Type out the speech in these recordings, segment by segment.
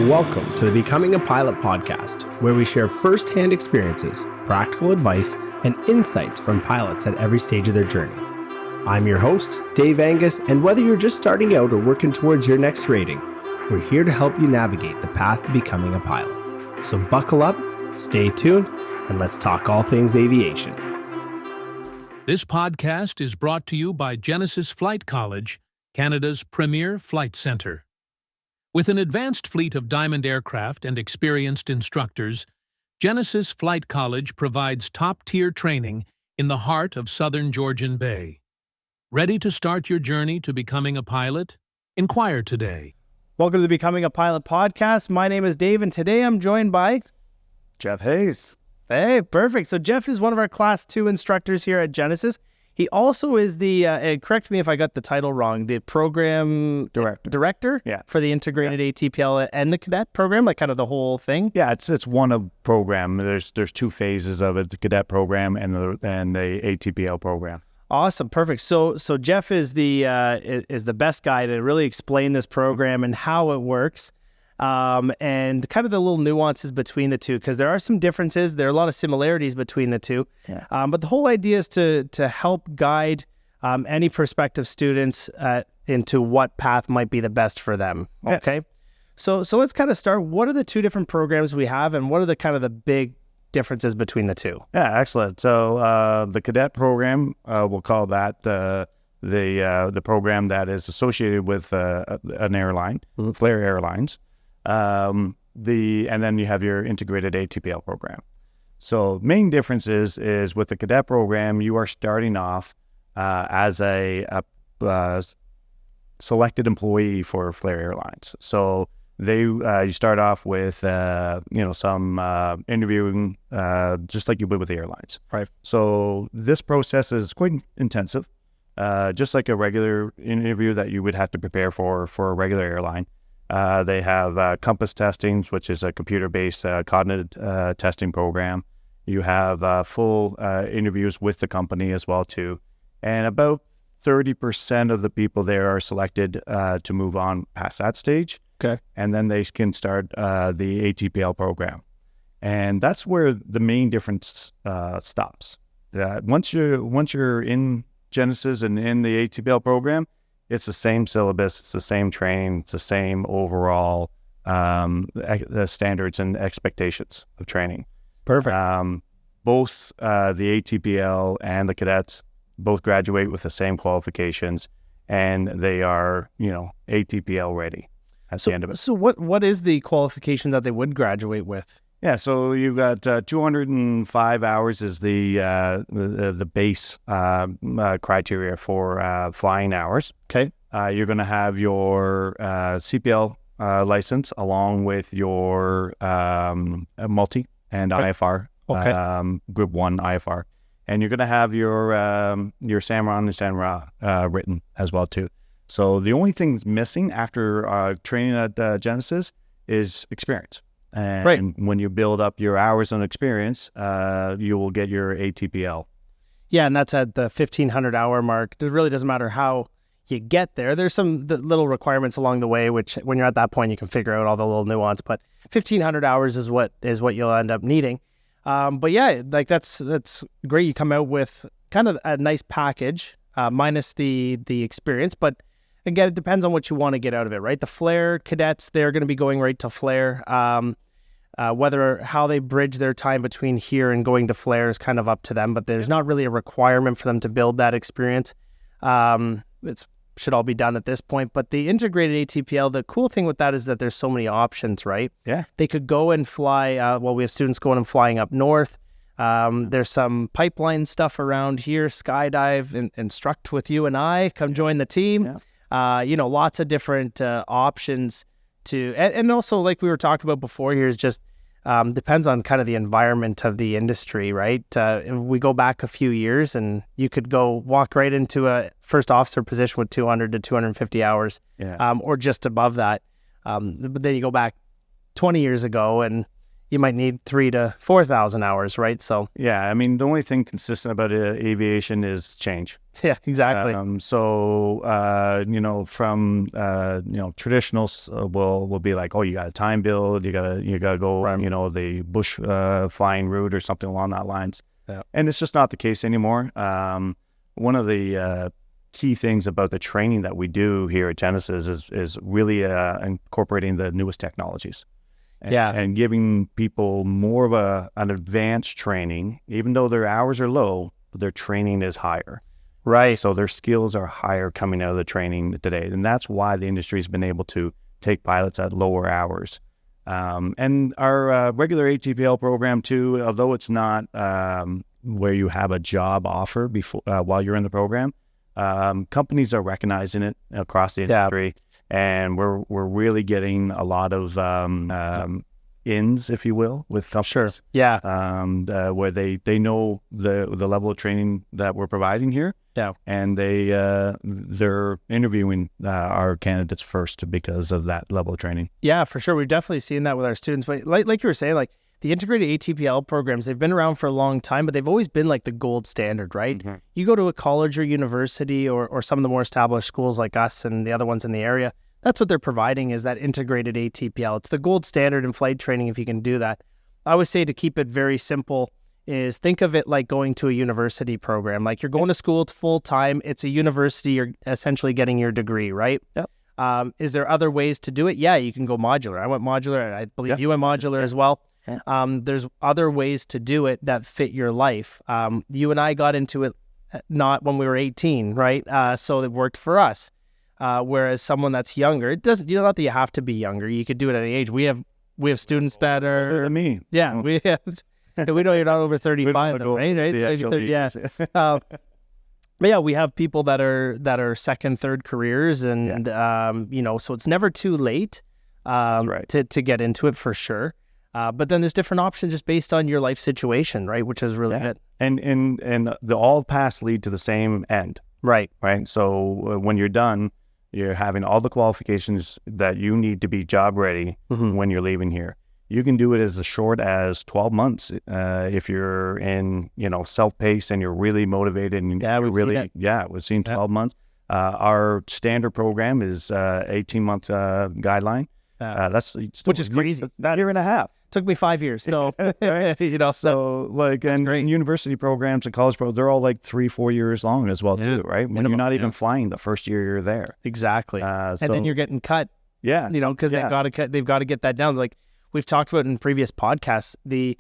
Welcome to the Becoming a Pilot podcast, where we share first-hand experiences, practical advice, and insights from pilots at every stage of their journey. I'm your host, Dave Angus, and whether you're just starting out or working towards your next rating, we're here to help you navigate the path to becoming a pilot. So buckle up, stay tuned, and let's talk all things aviation. This podcast is brought to you by Genesis Flight College, Canada's premier flight centre. With an advanced fleet of Diamond aircraft and experienced instructors, Genesis Flight College provides top-tier training in the heart of southern Georgian Bay. Ready to start your journey to becoming a pilot? Inquire today. Welcome to the Becoming a Pilot podcast. My name is Dave, and today I'm joined by Geoff Hayes. Hey, perfect. So Geoff is one of our Class 2 instructors here at Genesis. He also is the, and correct me if I got the title wrong, the program director for the Integrated ATPL and the Cadet program, like kind of the whole thing. Yeah, it's one of program. There's two phases of it: the Cadet program and the ATPL program. Awesome, perfect. So Geoff is the best guy to really explain this program and how it works. And kind of the little nuances between the two, because there are some differences. There are a lot of similarities between the two. Yeah. But the whole idea is to help guide any prospective students into what path might be the best for them. Okay. Yeah. So let's kind of start. What are the two different programs we have, and what are the big differences between the two? Yeah, excellent. So the Cadet program, we'll call that the program that is associated with an airline, Flair Airlines. And then you have your Integrated ATPL program. So main difference is with the Cadet program, you are starting off as a selected employee for Flair Airlines. So you start off with some interviewing, just like you would with the airlines. Right. So this process is quite intensive, just like a regular interview that you would have to prepare for a regular airline. They have compass testings, which is a computer-based cognitive testing program. You have full interviews with the company as well too, and about 30% of the people there are selected to move on past that stage. Okay, and then they can start the ATPL program, and that's where the main difference stops. Once you're in Genesis and in the ATPL program, it's the same syllabus, it's the same training, it's the same overall the standards and expectations of training. Perfect. Both the ATPL and the cadets both graduate with the same qualifications, and they are, ATPL ready at the end of it. So what is the qualification that they would graduate with? Yeah, so you've got 205 hours is the base criteria for flying hours. Okay. You're going to have your CPL license along with your multi and IFR, Group 1 IFR. And you're going to have your SAMRA and SAMRA written as well too. So the only thing that's missing after training at Genesis is experience. And when you build up your hours and experience, you will get your ATPL. Yeah, and that's at the 1,500 hour mark. It really doesn't matter how you get there. There's some little requirements along the way, which when you're at that point, you can figure out all the little nuance. But 1,500 hours is what you'll end up needing. But yeah, that's great. You come out with kind of a nice package, minus the experience. But again, it depends on what you want to get out of it, right? The Flair cadets, they're going to be going right to Flair. How they bridge their time between here and going to Flair is kind of up to them, but there's not really a requirement for them to build that experience. It should all be done at this point. But the Integrated ATPL, the cool thing with that is that there's so many options, right? Yeah. They could go and fly, we have students going and flying up north. There's some pipeline stuff around here, skydive, and instruct with you and I, come join the team. Yeah. Lots of different options and also, like we were talking about before here, is just depends on kind of the environment of the industry, right? We go back a few years and you could go walk right into a first officer position with 200 to 250 hours, or just above that. But then you go back 20 years ago and you might need 3,000 to 4,000 hours, right? So Yeah, I mean, the only thing consistent about aviation is change. yeah, exactly. From traditionals will be like, oh, you got a time build, you gotta go, Right. The bush flying route or something along that lines. Yeah. And it's just not the case anymore. One of the key things about the training that we do here at Genesis is really incorporating the newest technologies. And giving people more of an advanced training, even though their hours are low, their training is higher. Right. So their skills are higher coming out of the training today. And that's why the industry's been able to take pilots at lower hours. And our regular ATPL program too, although it's not where you have a job offer before while you're in the program, companies are recognizing it across the industry, and we're really getting a lot of ins, if you will, with companies. Sure. Yeah. Where they know the level of training that we're providing here. Yeah. And they're interviewing our candidates first because of that level of training. Yeah, for sure. We've definitely seen that with our students. But like you were saying, like the integrated ATPL programs, they've been around for a long time, but they've always been like the gold standard, right? Mm-hmm. You go to a college or university or some of the more established schools like us and the other ones in the area, that's what they're providing is that integrated ATPL. It's the gold standard in flight training if you can do that. I always say to keep it very simple is think of it like going to a university program. Like you're going to school, it's full time, it's a university, you're essentially getting your degree, right? Yep. Is there other ways to do it? Yeah, you can go modular. I went modular. I believe you went modular as well. Yeah. There's other ways to do it that fit your life. You and I got into it not when we were 18, right? So it worked for us. Whereas someone that's younger, it doesn't. You don't have to. You have to be younger. You could do it at any age. We have students that are older than me. Yeah, we have. We know you're not over 35, though, right? Yeah. But yeah, we have people that are second, third careers, and so it's never too late to get into it for sure. But then there's different options just based on your life situation, right? Which is really good. And the all paths lead to the same end, right? So when you're done, you're having all the qualifications that you need to be job ready when you're leaving here. You can do it as short as 12 months if you're in, self-paced and you're really motivated. And we've seen 12 months. Our standard program is 18-month guideline. Which is crazy. Not a year and a half. Took me 5 years. So, and university programs and college programs, they're all like 3-4 years long as well too, right? When you're not even flying the first year you're there. Exactly. And then you're getting cut. Yeah. Because they've got to get that down. Like we've talked about in previous podcasts, the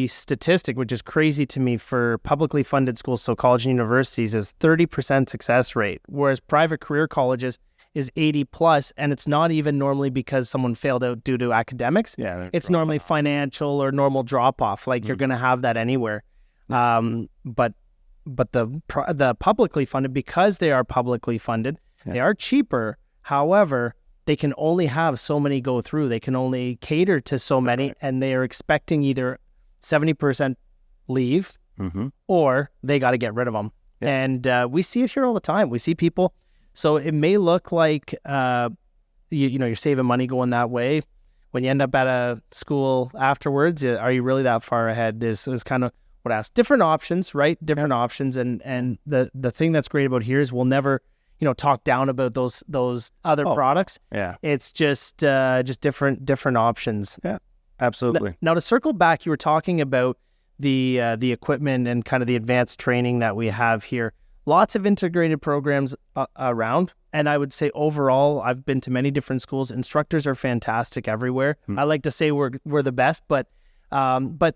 statistic, which is crazy to me for publicly funded schools, so college and universities, is 30% success rate, whereas private career colleges is 80 plus, and it's not even normally because someone failed out due to academics. Yeah, it's normally financial or normal drop off. Like you're going to have that anywhere. But the publicly funded, because they are publicly funded, they are cheaper. However, they can only have so many go through. They can only cater to so many, and they are expecting either 70% leave or they got to get rid of them. Yeah. And we see it here all the time. We see people. So it may look like, you're saving money going that way. When you end up at a school afterwards, are you really that far ahead is kind of what I ask. Different options, right? Different options. And the thing that's great about here is we'll never, talk down about those other products. Yeah. It's just different options. Yeah, absolutely. Now to circle back, you were talking about the equipment and kind of the advanced training that we have here. Lots of integrated programs around, and I would say overall, I've been to many different schools. Instructors are fantastic everywhere. I like to say we're the best, but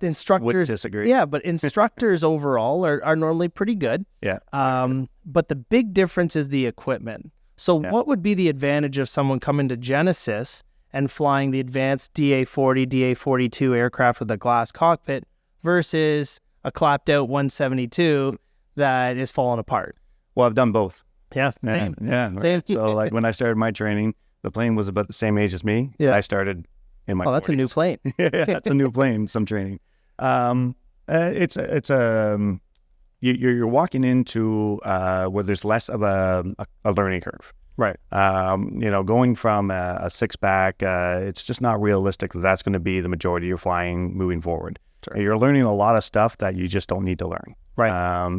instructors would disagree. Yeah, but instructors overall are normally pretty good. Yeah. But the big difference is the equipment. So what would be the advantage of someone coming to Genesis and flying the advanced DA-40, DA-42 aircraft with a glass cockpit versus a clapped out 172 that is falling apart? Well, I've done both. Yeah, same. Same. So like when I started my training, the plane was about the same age as me. Yeah. I started in my 40s. That's a new plane. That's a new plane, some training. You're walking into where there's less of a learning curve. Right. Going from a six-pack, it's just not realistic that that's going to be the majority of your flying moving forward. Sure. You're learning a lot of stuff that you just don't need to learn. Right.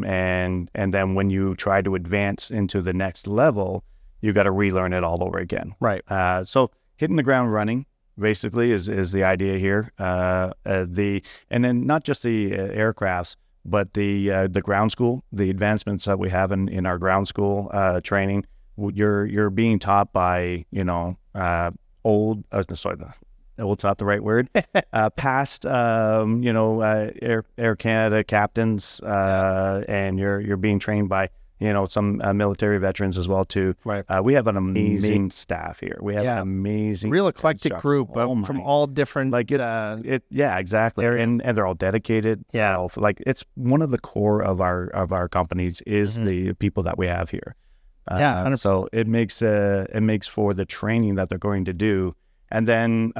And then when you try to advance into the next level, you got to relearn it all over again. Right. So hitting the ground running basically is the idea here. And then not just the aircrafts, but the ground school, the advancements that we have in our ground school training. You're being taught by old's not the right word. Past Air Canada captains, and you're being trained by some military veterans as well too. Right. We have an amazing staff here. We have an amazing, real eclectic group from all different exactly. And they're all dedicated. Yeah. It's one of the core of our companies is the people that we have here. So it makes for the training that they're going to do. And then,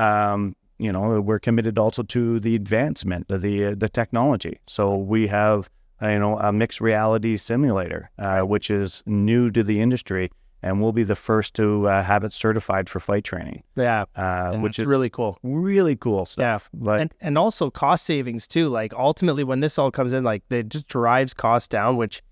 we're committed also to the advancement of the technology. So we have, a mixed reality simulator, which is new to the industry, and we'll be the first to have it certified for flight training. Yeah, which is really cool. Really cool stuff. Yeah, but, and also cost savings too. Like ultimately, when this all comes in, like it just drives costs down, which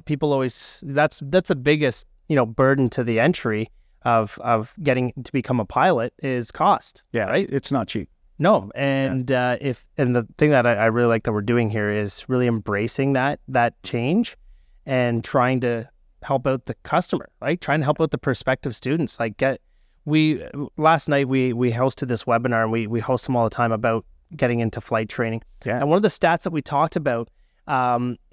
people always that's the biggest burden to the entry of getting to become a pilot is cost. Yeah, right. It's not cheap. No, and the thing that I really like that we're doing here is really embracing that change and trying to help out the customer, right? Trying to help out the prospective students. Last night we hosted this webinar, and we host them all the time about getting into flight training. Yeah. And one of the stats that we talked about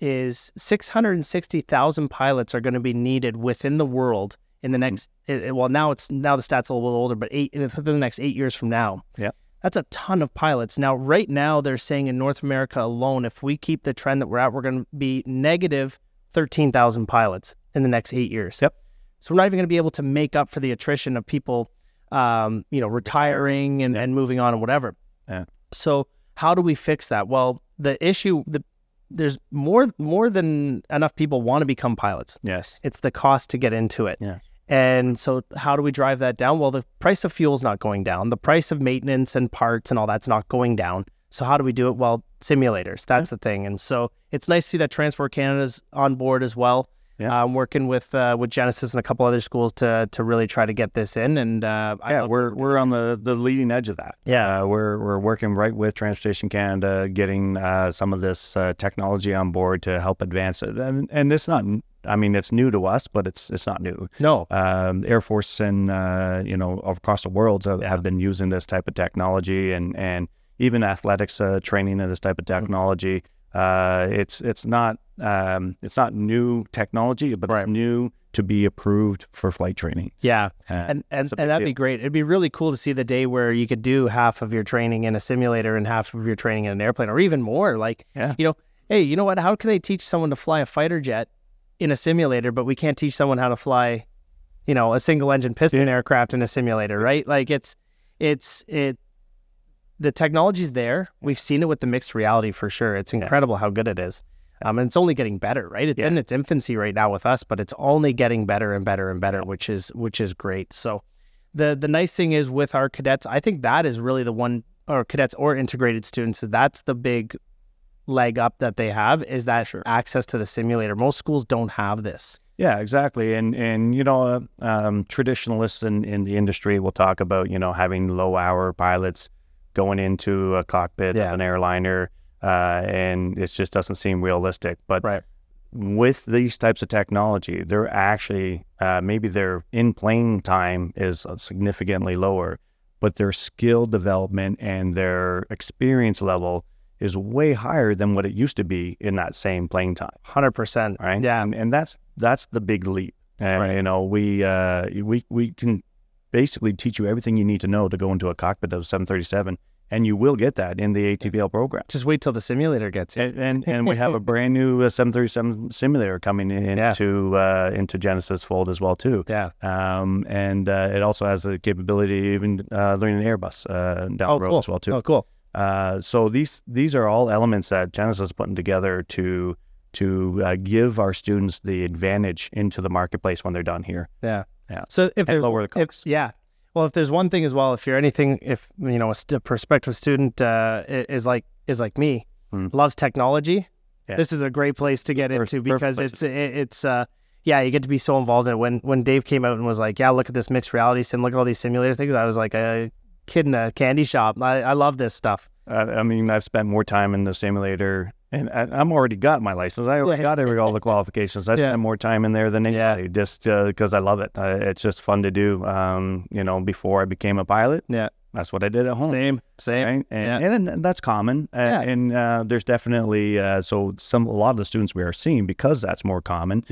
is 660,000 pilots are going to be needed within the world in the next. Now the stat's a little older, but within the next 8 years from now. Yeah. That's a ton of pilots. Now, right now, they're saying in North America alone, if we keep the trend that we're at, we're going to be negative 13,000 pilots in the next 8 years. Yep. So we're not even going to be able to make up for the attrition of people, retiring and moving on and whatever. Yeah. So how do we fix that? Well, the issue, there's more than enough people want to become pilots. Yes. It's the cost to get into it. Yeah. And so how do we drive that down? Well, the price of fuel is not going down. The price of maintenance and parts and all that's not going down. So how do we do it? Well, simulators. That's the thing. And so it's nice to see that Transport Canada's on board as well. Yeah. I'm working with Genesis and a couple other schools to really try to get this in. And we're on the leading edge of that. Yeah. We're working right with Transportation Canada, getting some of this technology on board to help advance it. And it's not. I mean, it's new to us, but it's not new. No. Air Force and across the world have been using this type of technology, and even athletics training in this type of technology. It's not new technology, but it's new to be approved for flight training. Yeah, and that'd be great. It'd be really cool to see the day where you could do half of your training in a simulator and half of your training in an airplane, or even more. Hey, you know what? How can they teach someone to fly a fighter jet in a simulator, but we can't teach someone how to fly, a single engine piston aircraft in a simulator, right? Like the technology's there. We've seen it with the mixed reality for sure. It's incredible how good it is. And it's only getting better, right? It's in its infancy right now with us, but it's only getting better and better and better, which is great. So the nice thing is with our cadets, I think that is really the one, or cadets or integrated students, that's the big leg up that they have, is that access to the simulator. Most schools don't have this. Yeah, exactly. And traditionalists in the industry will talk about, having low hour pilots going into a cockpit of an airliner, and it just doesn't seem realistic. But with these types of technology, they're actually, maybe their in-plane time is significantly lower, but their skill development and their experience level is way higher than what it used to be in that same plane time. 100%. Right. Yeah. And that's the big leap. We can basically teach you everything you need to know to go into a cockpit of 737, and you will get that in the ATPL program. Just wait till the simulator gets here. And we have a brand new 737 simulator coming into Genesis fold as well too. Yeah. And it also has the capability of even learning an Airbus down the road as well too. Oh, cool. So these are all elements that Genesis is putting together to give our students the advantage into the marketplace when they're done here. Yeah. Yeah. So if there's lower the costs. Well, if there's one thing as well, if you're anything, if you know a prospective student is like me, loves technology, this is a great place to get into because it's you get to be so involved in it. When Dave came out and was like, look at this mixed reality sim, look at all these simulator things, I was like a kid in a candy shop. I love this stuff. I mean, I've spent more time in the simulator, and I'm already got my license. I already got all the qualifications. I spent more time in there than anybody, just because I love it. It's just fun to do. Before I became a pilot, that's what I did at home. Same. Right? And that's common. And there's definitely a lot of the students we are seeing, because that's more common,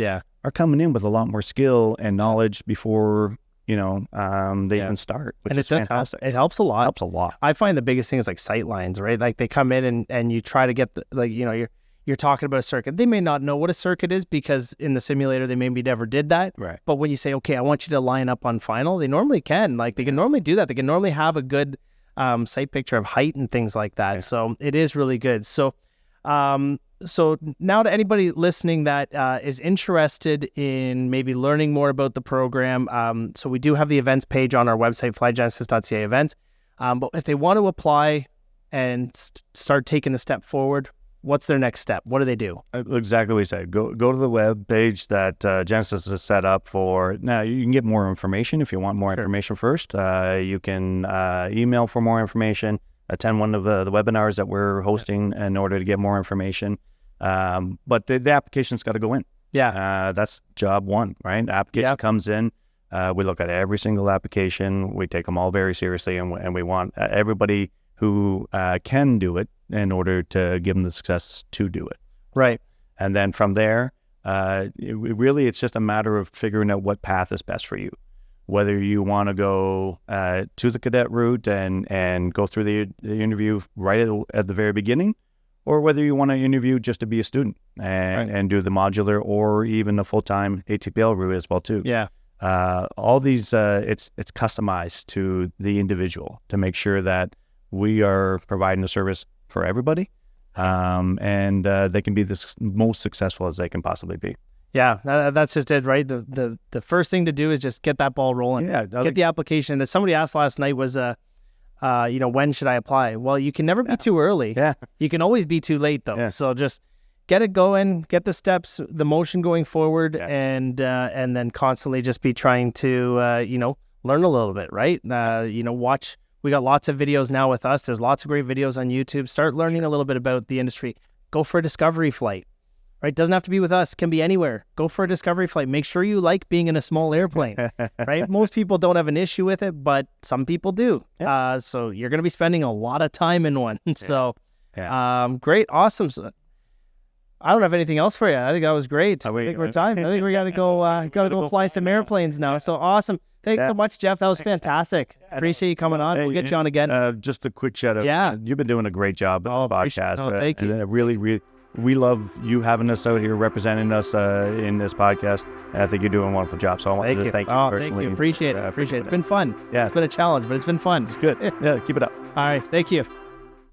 are coming in with a lot more skill and knowledge before they even start, which is fantastic. It helps a lot. Helps a lot. I find the biggest thing is like sight lines, right? Like they come in and you try to get you're talking about a circuit. They may not know what a circuit is because in the simulator they maybe never did that. Right. But when you say, okay, I want you to line up on final, they normally can. Like they can normally do that. They can normally have a good sight picture of height and things like that. Yeah. So it is really good. So now to anybody listening that is interested in maybe learning more about the program, so we do have the events page on our website, flygenesis.ca events. But if they want to apply and start taking a step forward, what's their next step? What do they do? Exactly what you said. Go to the web page that Genesis is set up for. Now, you can get more information if you want more information first. You can email for more information, attend one of the webinars that we're hosting in order to get more information. But the application's got to go in. That's job one, right? The application comes in. We look at every single application. We take them all very seriously, and we want everybody who can do it in order to give them the success to do it. Right. And then from there, it's just a matter of figuring out what path is best for you. Whether you want to go to the cadet route and go through the interview right at the very beginning, or whether you want to interview just to be a student and do the modular or even a full-time ATPL route as well too. Yeah. All these, it's customized to the individual to make sure that we are providing a service for everybody, and they can be the most successful as they can possibly be. Yeah, that's just it, right? The first thing to do is just get that ball rolling. Yeah, get the application. As somebody asked last night was, when should I apply? Well, you can never be too early. Yeah. You can always be too late though. Yeah. So just get it going, get the steps, the motion going forward, and then constantly just be trying to, learn a little bit, right? Watch. We got lots of videos now with us. There's lots of great videos on YouTube. Start learning a little bit about the industry. Go for a discovery flight, right? Doesn't have to be with us. Can be anywhere. Go for a discovery flight. Make sure you like being in a small airplane, right? Most people don't have an issue with it, but some people do. Yeah. So you're going to be spending a lot of time in one. So, great. Awesome. So, I don't have anything else for you. I think that was great. I think we're time. I think we got to go fly some airplanes now. So awesome. Thanks so much, Geoff. That was fantastic. Appreciate you coming on. We'll get you on again. Just a quick shout out. Yeah. You've been doing a great job with this podcast. Thank you. And really, we love you having us out here representing us in this podcast. And I think you're doing a wonderful job. So I want to thank you personally. Thank you. Appreciate it. It's been fun. Yeah. It's been a challenge, but it's been fun. It's good. Yeah, keep it up. All right. Thank you.